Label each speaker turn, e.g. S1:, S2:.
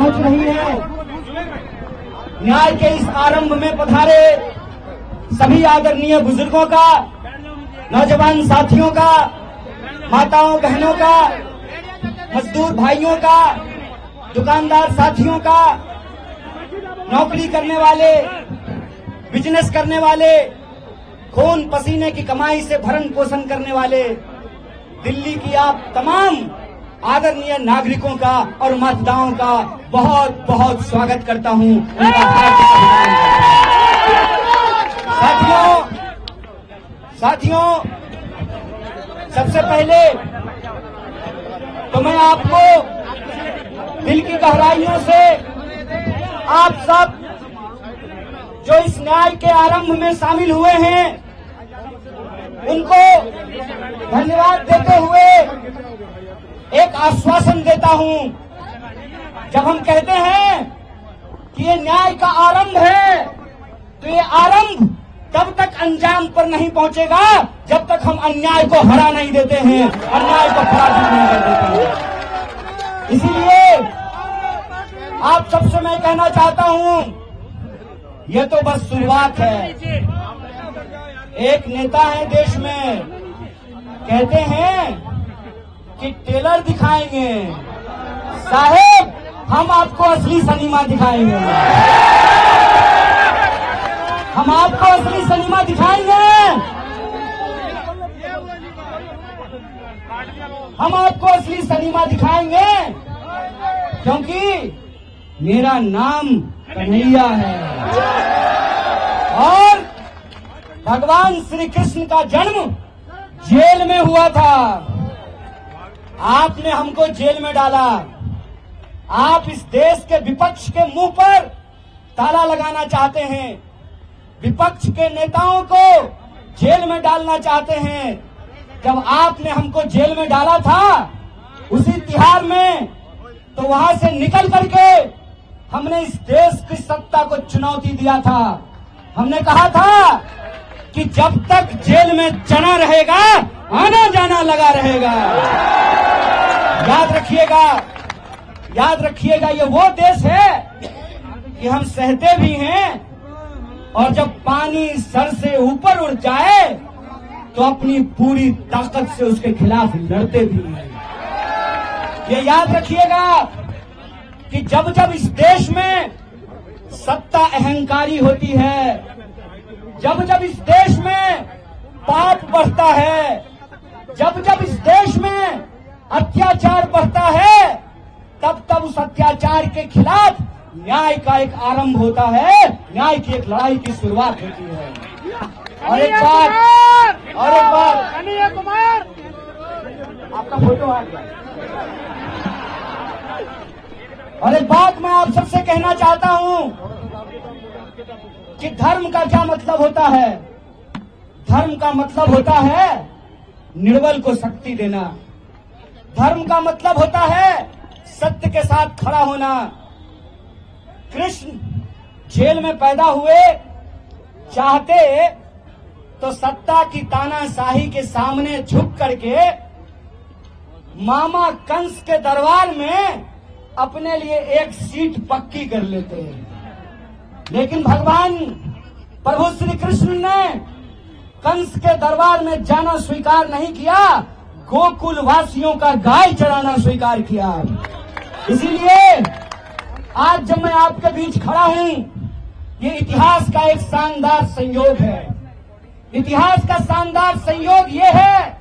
S1: पहुंच रही है। न्याय के इस आरंभ में पधारे सभी आदरणीय बुजुर्गों का, नौजवान साथियों का, माताओं बहनों का, मजदूर भाइयों का, दुकानदार साथियों का, नौकरी करने वाले, बिजनेस करने वाले, खून पसीने की कमाई से भरण पोषण करने वाले दिल्ली की आप तमाम आदरणीय नागरिकों का और मतदाताओं का बहुत बहुत स्वागत करता हूं। साथियों, सबसे पहले तो मैं आपको दिल की गहराइयों से आप सब जो इस न्याय के आरंभ में शामिल हुए हैं उनको धन्यवाद देते हुए एक आश्वासन देता हूं। जब हम कहते हैं कि ये न्याय का आरंभ है तो ये आरंभ तब तक अंजाम पर नहीं पहुंचेगा जब तक हम अन्याय को हरा नहीं देते हैं, अन्याय को पराजित नहीं कर देते हैं। इसीलिए आप सबसे मैं कहना चाहता हूं, ये तो बस शुरुआत है। एक नेता है देश में, कहते हैं कि टेलर दिखाएंगे, साहेब हम आपको असली सिनेमा दिखाएंगे, हम आपको असली सिनेमा दिखाएंगे, हम आपको असली सिनेमा दिखाएंगे, क्योंकि मेरा नाम कन्हैया है और भगवान श्री कृष्ण का जन्म जेल में हुआ था। आपने हमको जेल में डाला। आप इस देश के विपक्ष के मुंह पर ताला लगाना चाहते हैं, विपक्ष के नेताओं को जेल में डालना चाहते हैं। जब आपने हमको जेल में डाला था उसी तिहार में, तो वहां से निकल करके हमने इस देश की सत्ता को चुनौती दिया था। हमने कहा था कि जब तक जेल में चना रहेगा आना जाना लगा रहेगा। याद रखिएगा ये वो देश है कि हम सहते भी हैं और जब पानी सर से ऊपर उड़ जाए तो अपनी पूरी ताकत से उसके खिलाफ लड़ते भी हैं। ये याद रखिएगा कि जब जब इस देश में सत्ता अहंकारी होती है, जब जब इस देश में पाप बढ़ता है, जब जब इस देश में अत्याचार बढ़ता है, तब तब उस अत्याचार के खिलाफ न्याय का एक आरंभ होता है, न्याय की एक लड़ाई की शुरुआत होती है। और एक बात कन्हैया कुमार, आपका फोटो आ गया। और एक बात मैं आप सबसे कहना चाहता हूं कि धर्म का क्या मतलब होता है। धर्म का मतलब होता है निर्बल को शक्ति देना। धर्म का मतलब होता है सत्य के साथ खड़ा होना। कृष्ण जेल में पैदा हुए, चाहते तो सत्ता की तानाशाही के सामने झुक करके मामा कंस के दरबार में अपने लिए एक सीट पक्की कर लेते हैं। लेकिन भगवान प्रभु श्री कृष्ण ने कंस के दरबार में जाना स्वीकार नहीं किया, गोकुल वासियों का गाय चराना स्वीकार किया। इसीलिए आज जब मैं आपके बीच खड़ा हूं, ये इतिहास का एक शानदार संयोग है। इतिहास का शानदार संयोग ये है